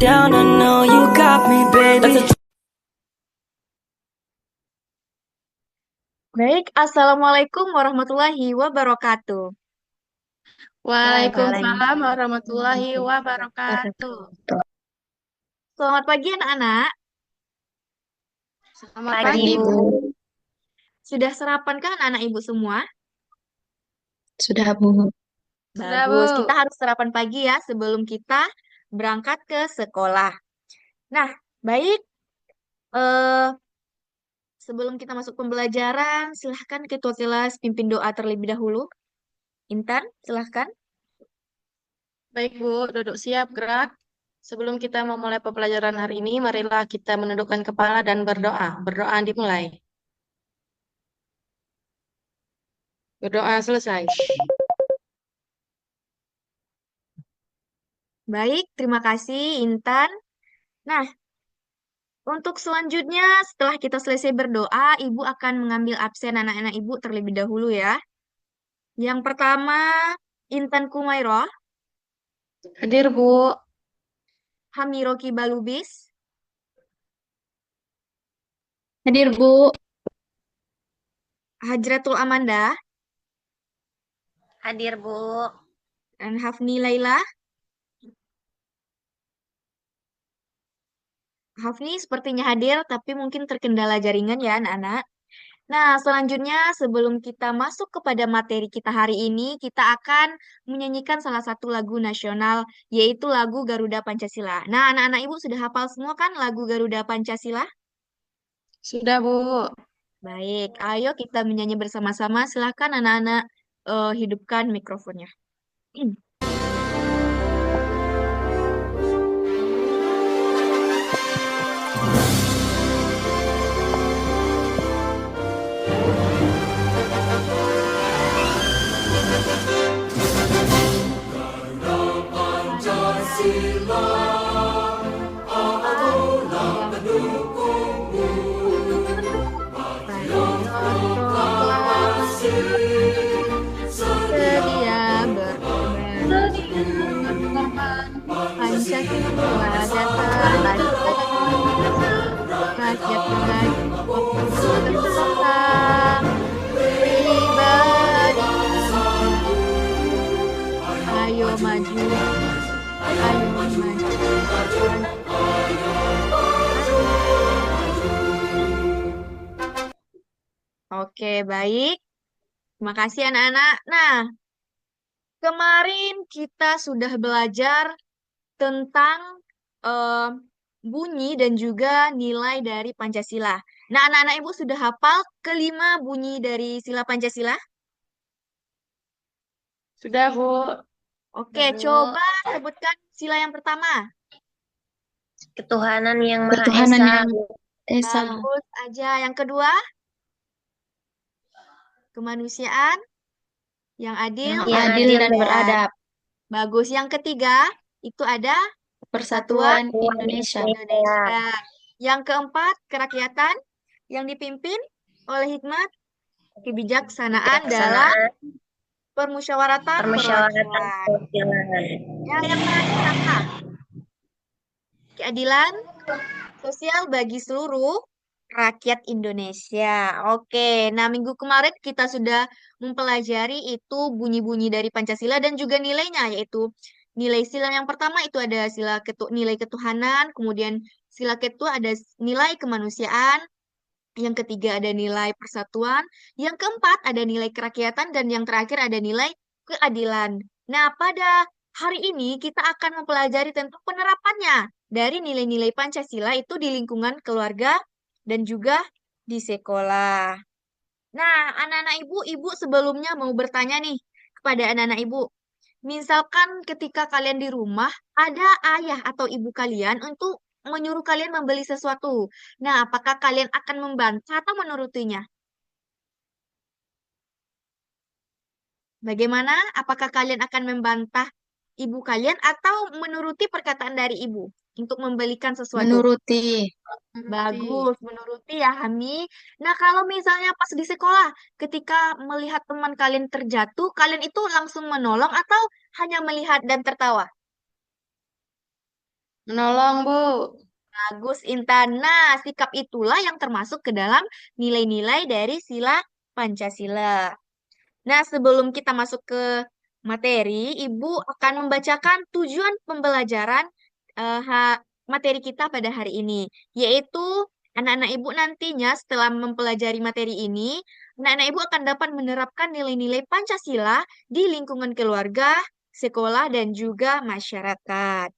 down, I know you got me, baby. Baik, Assalamualaikum warahmatullahi wabarakatuh. Waalaikumsalam warahmatullahi wabarakatuh. Selamat pagi anak-anak. Selamat Pagi, pagi, Bu. Bu. Sudah sarapan kan anak ibu semua? Sudah, Bu. Sudah, Bagus, Bu. kita harus sarapan pagi ya sebelum kita berangkat ke sekolah. Nah, baik. eh Sebelum kita masuk pembelajaran, silahkan ketua kelas pimpin doa terlebih dahulu. Intan, silahkan. Baik, Bu. Duduk siap, gerak. Sebelum kita memulai pembelajaran hari ini, marilah kita menundukkan kepala dan berdoa. Berdoa dimulai. Berdoa selesai. Baik, terima kasih Intan. Nah, untuk selanjutnya, setelah kita selesai berdoa, Ibu akan mengambil absen anak-anak Ibu terlebih dahulu ya. Yang pertama, Intan Kumairah, Hadir, Bu. Hamiroki Balubis, Hadir, Bu. Hajratul Amanda, Hadir, Bu. dan Hafni Laila. Hafni sepertinya hadir, tapi mungkin terkendala jaringan ya anak-anak. Nah, selanjutnya sebelum kita masuk kepada materi kita hari ini, kita akan menyanyikan salah satu lagu nasional, yaitu lagu Garuda Pancasila. Nah, anak-anak Ibu sudah hafal semua kan lagu Garuda Pancasila? Sudah, Bu. Baik, ayo kita menyanyi bersama-sama. Silahkan anak-anak hidupkan mikrofonnya. Sedia berkorban Pancasila dasar rakyat tentang pribadi. Ayo maju, ayo maju. Oke, baik. Terima kasih anak-anak. Nah, kemarin kita sudah belajar tentang eh, bunyi dan juga nilai dari Pancasila. Nah, anak-anak Ibu sudah hafal kelima bunyi dari sila Pancasila? Sudah, Bu. Oke, Bu. coba sebutkan sila yang pertama. Ketuhanan yang Maha Ketuhanan Esa. yang Esa, Bagus aja. Yang kedua, kemanusiaan yang adil. yang adil dan beradab, Bagus. Yang ketiga, itu ada persatuan Indonesia, Indonesia. Yang keempat, kerakyatan yang dipimpin oleh hikmat kebijaksanaan dalam permusyawaratan Permusyawaratan perwakilan. perwakilan. Yang terakhir apa? Keadilan sosial bagi seluruh rakyat Indonesia. Oke, nah minggu kemarin kita sudah mempelajari itu bunyi-bunyi dari Pancasila dan juga nilainya, yaitu nilai sila yang pertama itu ada nilai ketuhanan, kemudian sila kedua ada nilai kemanusiaan, yang ketiga ada nilai persatuan, yang keempat ada nilai kerakyatan, dan yang terakhir ada nilai keadilan. Nah, pada hari ini kita akan mempelajari tentang penerapannya dari nilai-nilai Pancasila itu di lingkungan keluarga dan juga di sekolah. Nah, anak-anak ibu sebelumnya mau bertanya nih kepada anak-anak ibu. Misalkan ketika kalian di rumah, ada ayah atau ibu kalian untuk menyuruh kalian membeli sesuatu. Nah, apakah kalian akan membantah atau menurutinya? Bagaimana? Apakah kalian akan membantah ibu kalian atau menuruti perkataan dari ibu untuk membelikan sesuatu? menuruti, Bagus, menuruti ya, Hami. Nah, kalau misalnya pas di sekolah, ketika melihat teman kalian terjatuh, kalian itu langsung menolong atau hanya melihat dan tertawa? Menolong, Bu. Bagus, Intan. Nah, sikap itulah yang termasuk ke dalam nilai-nilai dari sila Pancasila. Nah, sebelum kita masuk ke materi, Ibu akan membacakan tujuan pembelajaran materi kita pada hari ini, yaitu anak-anak Ibu nantinya setelah mempelajari materi ini, anak-anak Ibu akan dapat menerapkan nilai-nilai Pancasila di lingkungan keluarga, sekolah, dan juga masyarakat.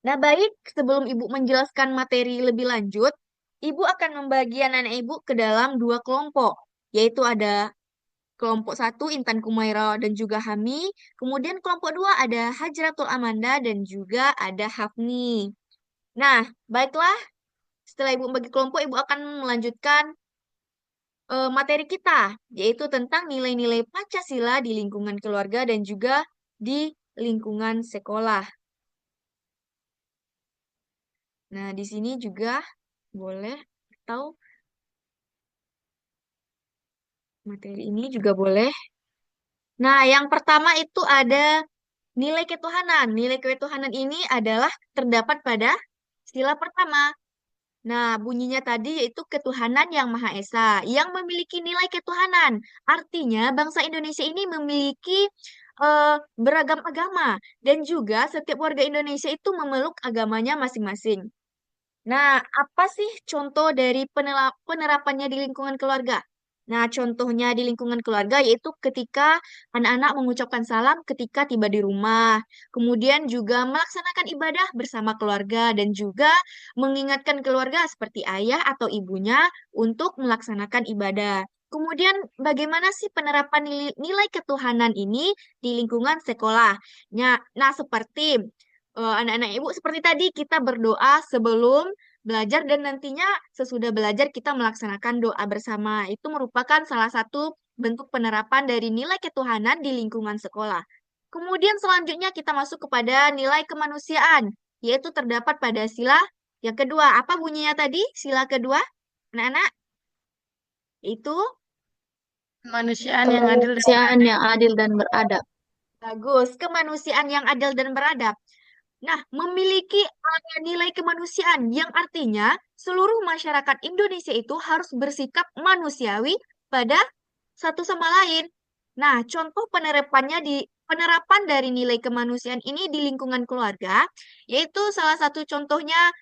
Nah, baik, sebelum Ibu menjelaskan materi lebih lanjut, Ibu akan membagi anak-anak Ibu ke dalam dua kelompok, yaitu ada kelompok satu Intan Kumaira dan juga Hami. Kemudian kelompok dua ada Hajratul Amanda dan juga ada Hafni. Nah, baiklah. Setelah Ibu membagi kelompok, Ibu akan melanjutkan materi kita, yaitu tentang nilai-nilai Pancasila di lingkungan keluarga dan juga di lingkungan sekolah. Nah, di sini juga boleh atau materi ini juga boleh. Nah, yang pertama itu ada nilai ketuhanan. Nilai ketuhanan ini adalah terdapat pada sila pertama. Nah, bunyinya tadi yaitu ketuhanan yang Maha Esa, yang memiliki nilai ketuhanan. Artinya, bangsa Indonesia ini memiliki beragam agama, dan juga setiap warga Indonesia itu memeluk agamanya masing-masing. Nah, apa sih contoh dari penerapannya di lingkungan keluarga? Nah, contohnya di lingkungan keluarga yaitu ketika anak-anak mengucapkan salam ketika tiba di rumah, kemudian juga melaksanakan ibadah bersama keluarga dan juga mengingatkan keluarga seperti ayah atau ibunya untuk melaksanakan ibadah. Kemudian bagaimana sih penerapan nilai ketuhanan ini di lingkungan sekolah? Nah, seperti anak-anak ibu seperti tadi kita berdoa sebelum belajar dan nantinya sesudah belajar kita melaksanakan doa bersama. Itu merupakan salah satu bentuk penerapan dari nilai ketuhanan di lingkungan sekolah. Kemudian selanjutnya kita masuk kepada nilai kemanusiaan, yaitu terdapat pada sila yang kedua. Apa bunyinya tadi? Sila kedua, anak-anak? Itu Kemanusiaan yang adil dan Kemanusiaan yang adil dan beradab. bagus, kemanusiaan yang adil dan beradab. Nah, memiliki nilai kemanusiaan yang artinya seluruh masyarakat Indonesia itu harus bersikap manusiawi pada satu sama lain. Nah, contoh penerapan dari nilai kemanusiaan ini di lingkungan keluarga, yaitu salah satu contohnya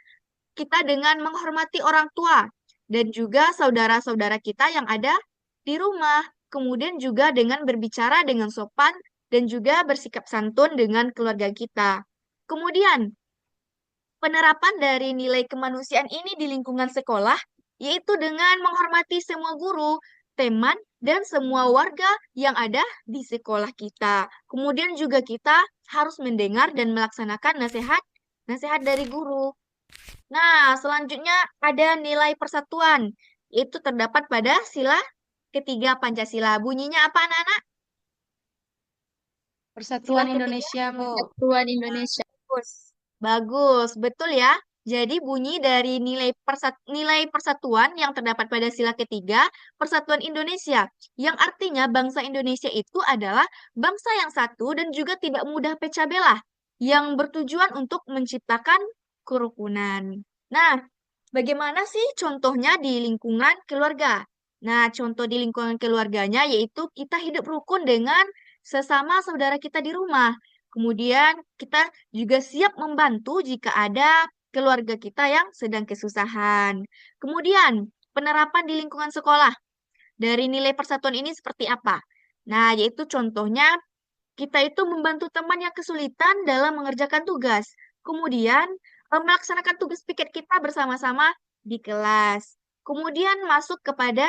kita dengan menghormati orang tua dan juga saudara-saudara kita yang ada di rumah. Kemudian juga dengan berbicara dengan sopan dan juga bersikap santun dengan keluarga kita. Kemudian, penerapan dari nilai kemanusiaan ini di lingkungan sekolah, yaitu dengan menghormati semua guru, teman, dan semua warga yang ada di sekolah kita. Kemudian juga kita harus mendengar dan melaksanakan nasihat dari guru. Nah, selanjutnya ada nilai persatuan, yaitu terdapat pada sila ketiga Pancasila. Bunyinya apa, anak-anak? persatuan Sila ketiga. Indonesia, Bu. Kesatuan Indonesia. Bagus. Bagus, betul ya. Jadi bunyi dari nilai persatuan yang terdapat pada sila ketiga, Persatuan Indonesia, yang artinya bangsa Indonesia itu adalah bangsa yang satu dan juga tidak mudah pecah belah, yang bertujuan untuk menciptakan kerukunan. Nah, bagaimana sih contohnya di lingkungan keluarga? Nah, contoh di lingkungan keluarganya yaitu kita hidup rukun dengan sesama saudara kita di rumah. Kemudian kita juga siap membantu jika ada keluarga kita yang sedang kesusahan. Kemudian, penerapan di lingkungan sekolah. Dari nilai persatuan ini seperti apa? Nah, yaitu contohnya kita itu membantu teman yang kesulitan dalam mengerjakan tugas. Kemudian, melaksanakan tugas piket kita bersama-sama di kelas. Kemudian masuk kepada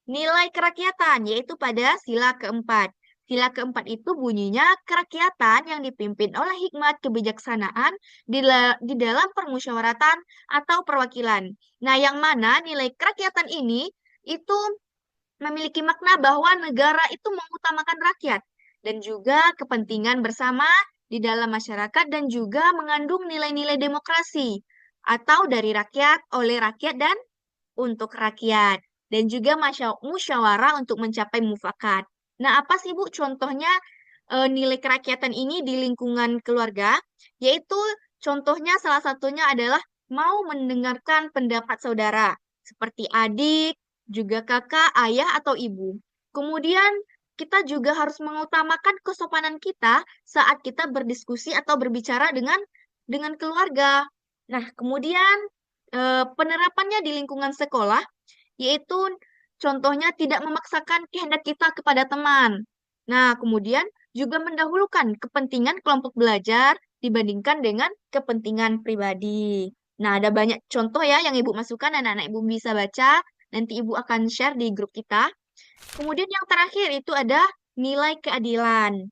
nilai kerakyatan, yaitu pada sila keempat. Sila keempat itu bunyinya kerakyatan yang dipimpin oleh hikmat kebijaksanaan di dalam permusyawaratan atau perwakilan. Nah, yang mana nilai kerakyatan ini itu memiliki makna bahwa negara itu mengutamakan rakyat dan juga kepentingan bersama di dalam masyarakat dan juga mengandung nilai-nilai demokrasi atau dari rakyat, oleh rakyat, dan untuk rakyat. Dan juga musyawarah untuk mencapai mufakat. Nah, apa sih Bu contohnya nilai kerakyatan ini di lingkungan keluarga? Yaitu contohnya salah satunya adalah mau mendengarkan pendapat saudara, seperti adik, juga kakak, ayah, atau ibu. Kemudian kita juga harus mengutamakan kesopanan kita saat kita berdiskusi atau berbicara dengan keluarga. Nah, kemudian penerapannya di lingkungan sekolah, yaitu contohnya tidak memaksakan kehendak kita kepada teman. Nah, kemudian juga mendahulukan kepentingan kelompok belajar dibandingkan dengan kepentingan pribadi. Nah, ada banyak contoh ya yang Ibu masukkan, anak-anak Ibu bisa baca. Nanti Ibu akan share di grup kita. Kemudian yang terakhir itu ada nilai keadilan.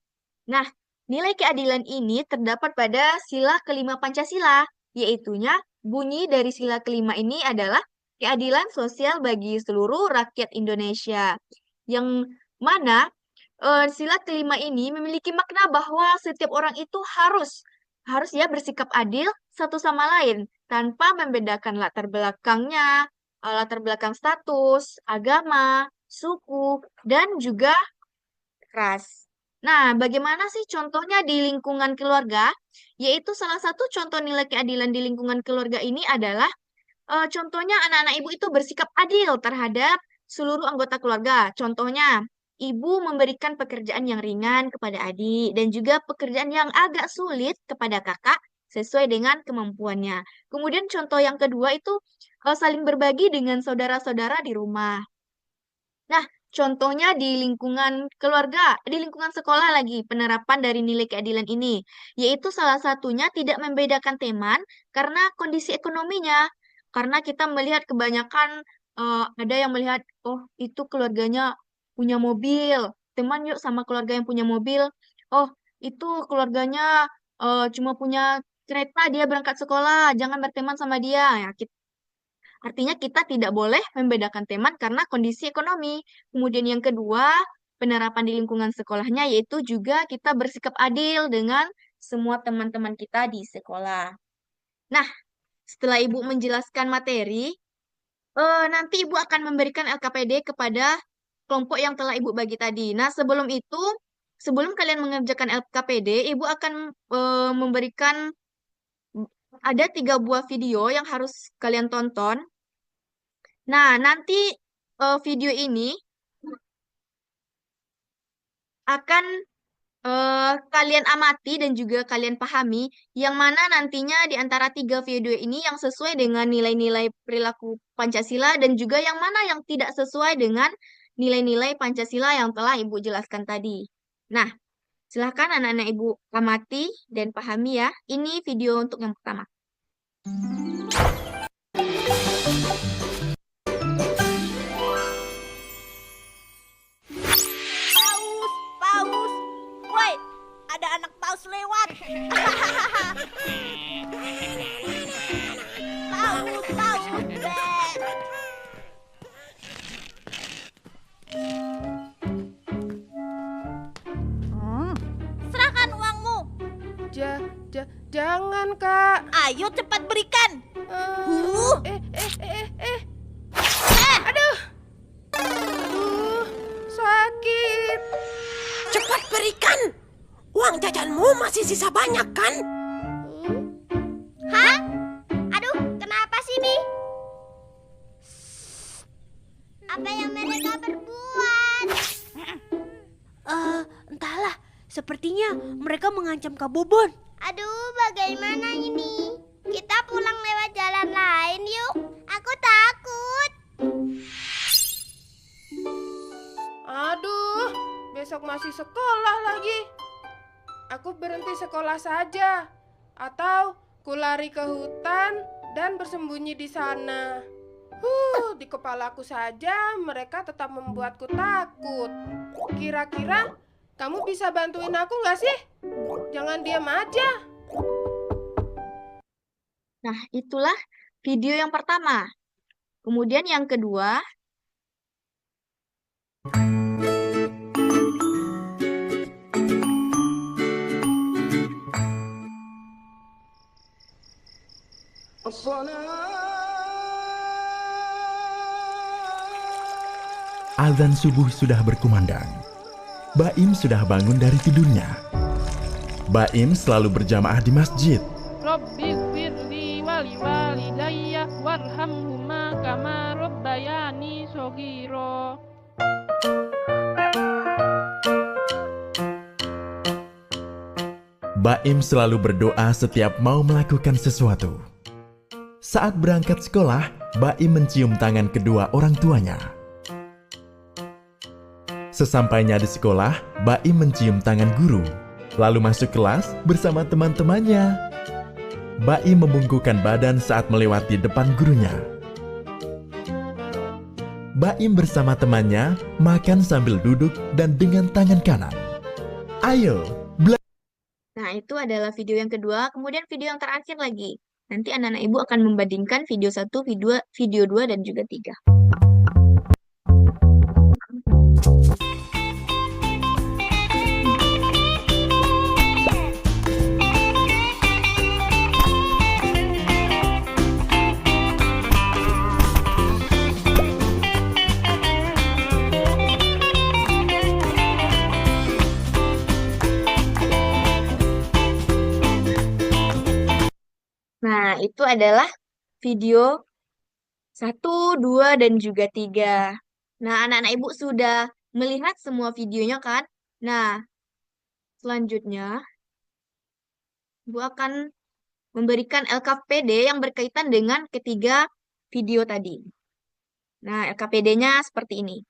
Nah, nilai keadilan ini terdapat pada sila kelima Pancasila, yaitunya bunyi dari sila kelima ini adalah keadilan sosial bagi seluruh rakyat Indonesia. Yang mana sila kelima ini memiliki makna bahwa setiap orang itu harus ya bersikap adil satu sama lain tanpa membedakan latar belakangnya, latar belakang status, agama, suku, dan juga ras. Nah, bagaimana sih contohnya di lingkungan keluarga? Yaitu salah satu contoh nilai keadilan di lingkungan keluarga ini adalah contohnya anak-anak ibu itu bersikap adil terhadap seluruh anggota keluarga. Contohnya, ibu memberikan pekerjaan yang ringan kepada adik dan juga pekerjaan yang agak sulit kepada kakak sesuai dengan kemampuannya. Kemudian contoh yang kedua itu saling berbagi dengan saudara-saudara di rumah. Nah, contohnya di lingkungan keluarga, di lingkungan sekolah lagi penerapan dari nilai keadilan ini, yaitu salah satunya tidak membedakan teman karena kondisi ekonominya. Karena kita melihat kebanyakan ada yang melihat, oh itu keluarganya punya mobil, teman yuk sama keluarga yang punya mobil. Oh itu keluarganya cuma punya kereta, dia berangkat sekolah, jangan berteman sama dia. Ya, artinya kita tidak boleh membedakan teman karena kondisi ekonomi. Kemudian yang kedua, penerapan di lingkungan sekolahnya yaitu juga kita bersikap adil dengan semua teman-teman kita di sekolah. Nah, setelah Ibu menjelaskan materi, nanti Ibu akan memberikan LKPD kepada kelompok yang telah Ibu bagi tadi. Nah, sebelum itu, sebelum kalian mengerjakan LKPD, Ibu akan memberikan ada 3 buah video yang harus kalian tonton. Nah, nanti video ini akan kalian amati dan juga kalian pahami yang mana nantinya di antara 3 video ini yang sesuai dengan nilai-nilai perilaku Pancasila dan juga yang mana yang tidak sesuai dengan nilai-nilai Pancasila yang telah Ibu jelaskan tadi. Nah, silahkan anak-anak Ibu amati dan pahami ya. Ini video untuk yang pertama. Paus, woi, ada anak paus lewat. Paus, be. Serahkan uangmu. Jangan, Kak. Ayo cepat berikan. Aduh, sakit. Cepat berikan. Uang jajanmu masih sisa banyak kan? Hah? Aduh, kenapa sih, Mi? Apa yang mereka berbuat? Entahlah. Sepertinya mereka mengancam Kak Bobon. Aduh, bagaimana ini? Kita pulang lewat jalan lain yuk. Aku takut. Aduh, besok masih sekolah lagi. Aku berhenti sekolah saja. Atau kulari ke hutan dan bersembunyi di sana. Di kepalaku saja mereka tetap membuatku takut. Kira-kira kamu bisa bantuin aku nggak sih? Jangan diam aja. Nah, itulah video yang pertama. Kemudian yang kedua, azan subuh sudah berkumandang. Baim sudah bangun dari tidurnya. Baim selalu berjamaah di masjid. Rabbi firli wali walidayya warhamhuma kama rabbayani shogiro. Baim selalu berdoa setiap mau melakukan sesuatu. Saat berangkat sekolah, Baim mencium tangan kedua orang tuanya. Sesampainya di sekolah, Baim mencium tangan guru, lalu masuk kelas bersama teman-temannya. Baim membungkukkan badan saat melewati depan gurunya. Baim bersama temannya makan sambil duduk dan dengan tangan kanan. Ayo, Nah, itu adalah video yang kedua. Kemudian video yang terakhir lagi. Nanti anak-anak ibu akan membandingkan video 1, video 2, dan juga 3. Nah, itu adalah video 1, 2, dan juga 3. Nah, anak-anak ibu sudah melihat semua videonya kan? Nah, selanjutnya ibu akan memberikan LKPD yang berkaitan dengan ketiga video tadi. Nah, LKPD-nya seperti ini.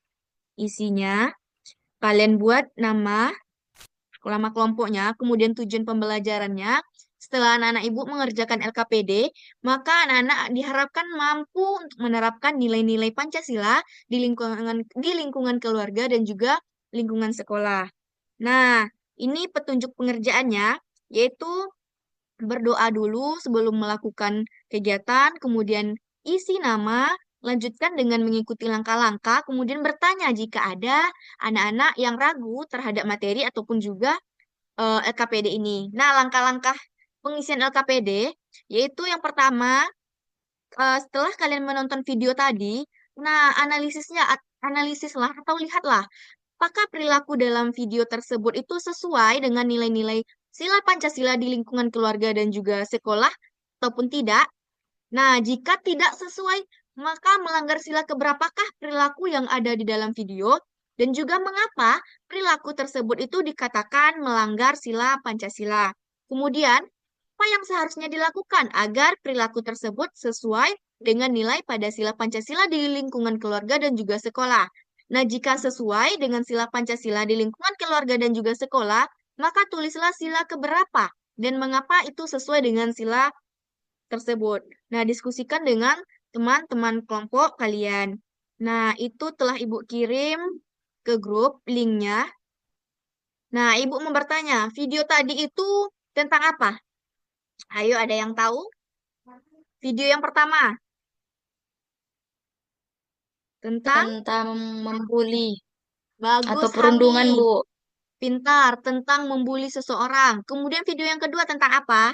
Isinya, kalian buat nama kelompoknya, kemudian tujuan pembelajarannya. Setelah anak-anak ibu mengerjakan LKPD, maka anak-anak diharapkan mampu untuk menerapkan nilai-nilai Pancasila di lingkungan keluarga dan juga lingkungan sekolah. Nah, ini petunjuk pengerjaannya, yaitu berdoa dulu sebelum melakukan kegiatan, kemudian isi nama, lanjutkan dengan mengikuti langkah-langkah, kemudian bertanya jika ada anak-anak yang ragu terhadap materi ataupun juga LKPD ini. Nah, langkah-langkah pengisian LKPD yaitu yang pertama, setelah kalian menonton video tadi, nah analisislah atau lihatlah apakah perilaku dalam video tersebut itu sesuai dengan nilai-nilai sila Pancasila di lingkungan keluarga dan juga sekolah ataupun tidak. Nah, jika tidak sesuai, maka melanggar sila keberapakah perilaku yang ada di dalam video dan juga mengapa perilaku tersebut itu dikatakan melanggar sila Pancasila. Kemudian, apa yang seharusnya dilakukan agar perilaku tersebut sesuai dengan nilai pada sila Pancasila di lingkungan keluarga dan juga sekolah. Nah, jika sesuai dengan sila Pancasila di lingkungan keluarga dan juga sekolah, maka tulislah sila keberapa dan mengapa itu sesuai dengan sila tersebut. Nah, diskusikan dengan teman-teman kelompok kalian. Nah, itu telah Ibu kirim ke grup linknya. Nah, Ibu mau bertanya, video tadi itu tentang apa? Ayo, ada yang tahu? Video yang pertama. Tentang membuli bagus, atau perundungan, Hani. Bu. Pintar, tentang membuli seseorang. Kemudian video yang kedua tentang apa?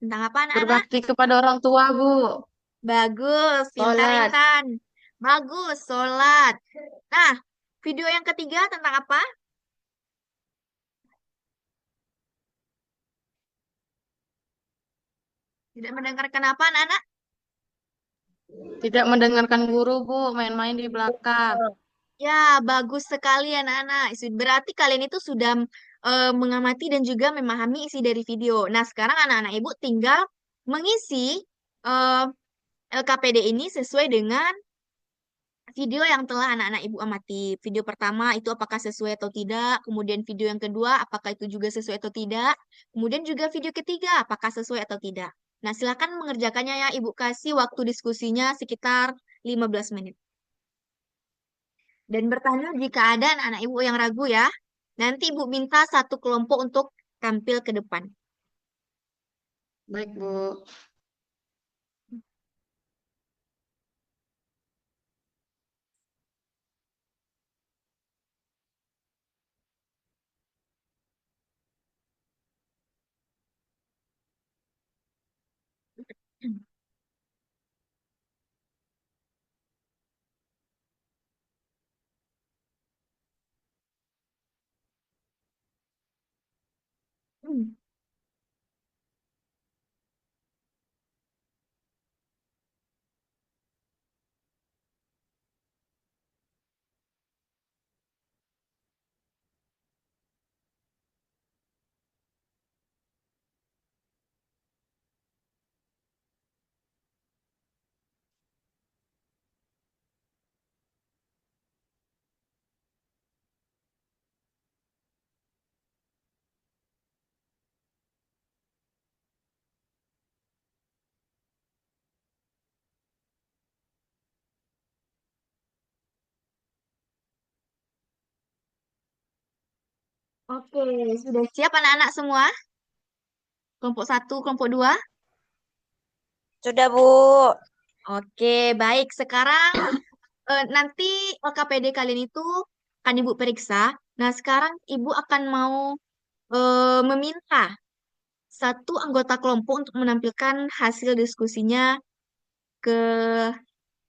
Tentang apa, anak-anak? Berbakti kepada orang tua, Bu. Bagus, pintar Sholat. Intan. Bagus, sholat. Nah, video yang ketiga tentang apa? Tidak mendengarkan apa, anak-anak? Tidak mendengarkan guru, Bu. Main-main di belakang. Ya, bagus sekali anak-anak. Berarti kalian itu sudah mengamati dan juga memahami isi dari video. Nah, sekarang anak-anak ibu tinggal mengisi LKPD ini sesuai dengan video yang telah anak-anak ibu amati. Video pertama itu apakah sesuai atau tidak. Kemudian video yang kedua apakah itu juga sesuai atau tidak. Kemudian juga video ketiga apakah sesuai atau tidak. Nah, silakan mengerjakannya ya. Ibu kasih waktu diskusinya sekitar 15 menit. Dan bertanya jika ada anak-anak ibu yang ragu ya. Nanti ibu minta satu kelompok untuk tampil ke depan. Baik, Bu. Oke, sudah siap anak-anak semua? Kelompok 1, kelompok 2? Sudah, Bu. Oke, baik. Sekarang nanti LKPD kalian itu akan Ibu periksa. Nah, sekarang Ibu akan mau meminta satu anggota kelompok untuk menampilkan hasil diskusinya ke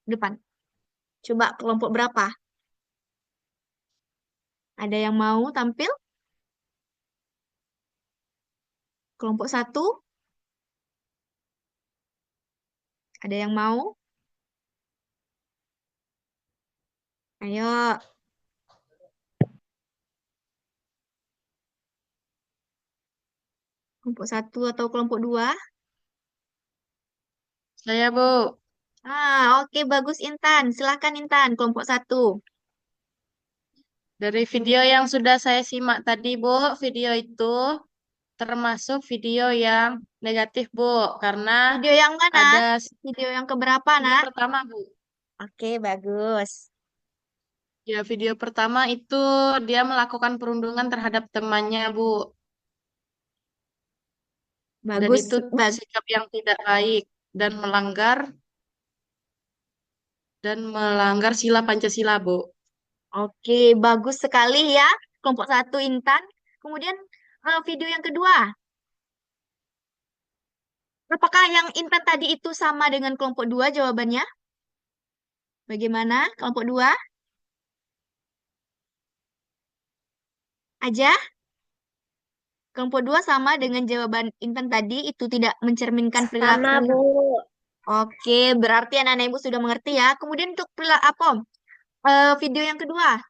depan. Coba kelompok berapa? Ada yang mau tampil? Kelompok 1? Ada yang mau? Ayo. Kelompok 1 atau kelompok 2? Saya, Bu. Oke, bagus Intan. Silahkan Intan, kelompok 1. Dari video yang sudah saya simak tadi, Bu, video itu termasuk video yang negatif, Bu, karena Video yang mana? ada Video yang keberapa, video Nak? pertama, Bu. Oke, bagus. Ya, video pertama itu dia melakukan perundungan terhadap temannya, Bu. Dan Bagus. itu sikap yang tidak baik dan melanggar sila Pancasila, Bu. Oke, bagus sekali ya. Kelompok 1 Intan. Kemudian video yang kedua. Apakah yang Intan tadi itu sama dengan kelompok 2 jawabannya? Bagaimana? Kelompok 2? Aja? Kelompok 2 sama dengan jawaban Intan tadi, itu tidak mencerminkan perilaku. Sama, Bu. Oke, berarti anak-anak ibu sudah mengerti ya. Kemudian untuk perilaku apa? Video yang kedua.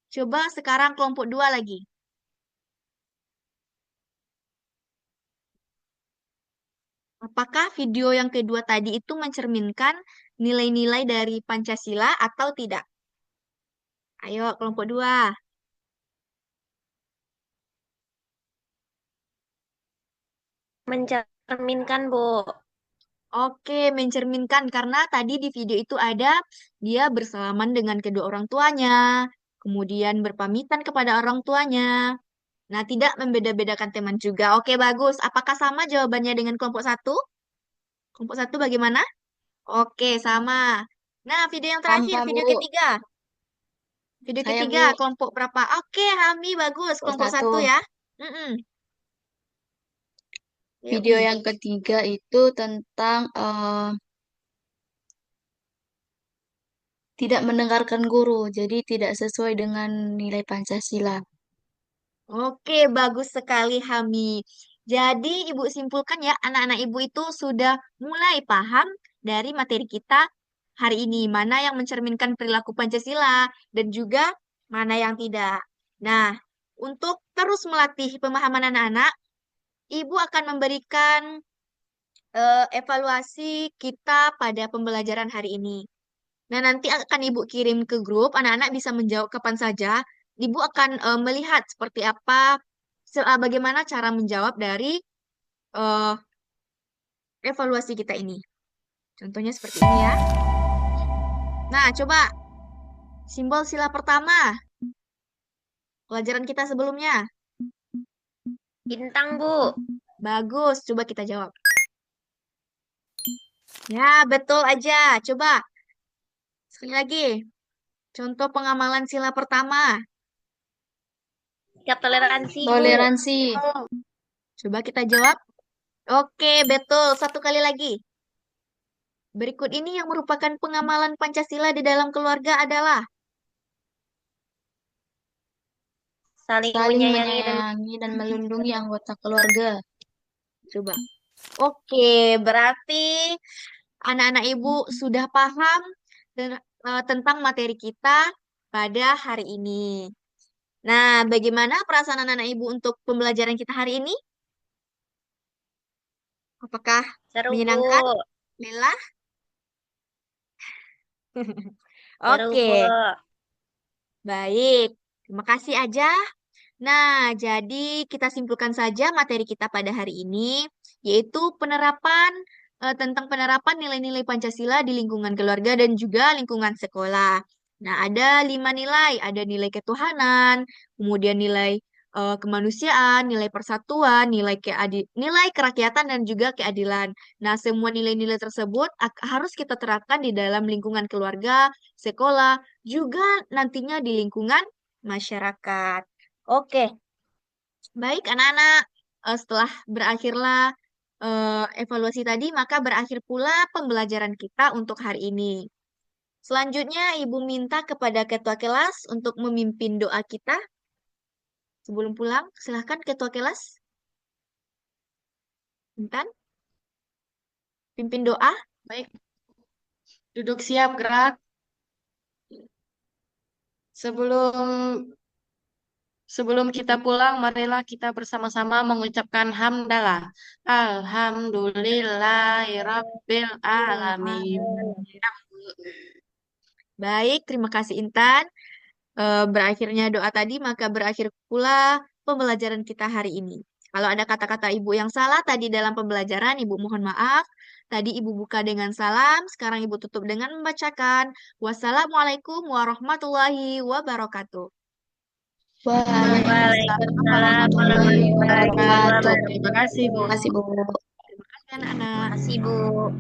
Coba sekarang kelompok 2 lagi. Apakah video yang kedua tadi itu mencerminkan nilai-nilai dari Pancasila atau tidak? Ayo, kelompok 2. Mencerminkan, Bu. Oke, mencerminkan karena tadi di video itu ada dia bersalaman dengan kedua orang tuanya, kemudian berpamitan kepada orang tuanya. Nah, tidak membeda-bedakan teman juga. Oke, bagus. Apakah sama jawabannya dengan kelompok 1? Kelompok 1 bagaimana? Oke, sama. Nah, video yang terakhir, Sama, video Bu. ketiga. Video Saya, ketiga, Bu. kelompok berapa? Oke, Hami, bagus. Kelompok Kelompok 1 1. ya. Mm-mm. Video Yuk. yang ketiga itu tentang tidak mendengarkan guru, jadi tidak sesuai dengan nilai Pancasila. Oke, bagus sekali Hami. Jadi Ibu simpulkan ya, anak-anak Ibu itu sudah mulai paham dari materi kita hari ini, mana yang mencerminkan perilaku Pancasila dan juga mana yang tidak. Nah, untuk terus melatih pemahaman anak-anak, Ibu akan memberikan evaluasi kita pada pembelajaran hari ini. Nah, nanti akan Ibu kirim ke grup, anak-anak bisa menjawab kapan saja. Ibu akan melihat seperti apa, bagaimana cara menjawab dari eh, evaluasi kita ini. Contohnya seperti ini ya. Nah, coba simbol sila pertama, pelajaran kita sebelumnya. Bintang, Bu. Bagus, coba kita jawab. Ya, betul aja. Coba, sekali lagi. Contoh pengamalan sila pertama. Sikap toleransi, Bu. Toleransi. Coba kita jawab. Oke, betul. Satu kali lagi. Berikut ini yang merupakan pengamalan Pancasila di dalam keluarga adalah Saling Saling menyayangi dan menyayangi dan melindungi anggota keluarga. coba. Oke, berarti anak-anak Ibu sudah paham tentang materi kita pada hari ini. Nah, bagaimana perasaan anak-anak Ibu untuk pembelajaran kita hari ini? Apakah seru, menyenangkan? Bu. Lelah? Seru, Oke, Bu. baik. Terima kasih aja. Nah, jadi kita simpulkan saja materi kita pada hari ini, yaitu tentang penerapan nilai-nilai Pancasila di lingkungan keluarga dan juga lingkungan sekolah. Nah, ada 5 nilai. Ada nilai ketuhanan, kemudian nilai kemanusiaan, nilai persatuan, nilai kerakyatan, dan juga keadilan. Nah, semua nilai-nilai tersebut harus kita terapkan di dalam lingkungan keluarga, sekolah, juga nantinya di lingkungan masyarakat. Oke, baik anak-anak. Setelah berakhirlah evaluasi tadi, maka berakhir pula pembelajaran kita untuk hari ini. Selanjutnya, Ibu minta kepada ketua kelas untuk memimpin doa kita. Sebelum pulang, silahkan ketua kelas. Intan, pimpin doa. Baik, duduk siap, gerak. Sebelum kita pulang, marilah kita bersama-sama mengucapkan hamdalah. Alhamdulillahirabbil alamin. Baik, terima kasih Intan. Berakhirnya doa tadi, maka berakhir pula pembelajaran kita hari ini. Kalau ada kata-kata Ibu yang salah tadi dalam pembelajaran, Ibu mohon maaf. Tadi Ibu buka dengan salam, sekarang Ibu tutup dengan membacakan. Wassalamualaikum warahmatullahi wabarakatuh. Waalaikumsalam warahmatullahi wabarakatuh. Terima kasih, Bu. Terima kasih, Bu. Terima kasih anak-anak. Terima kasih, Bu.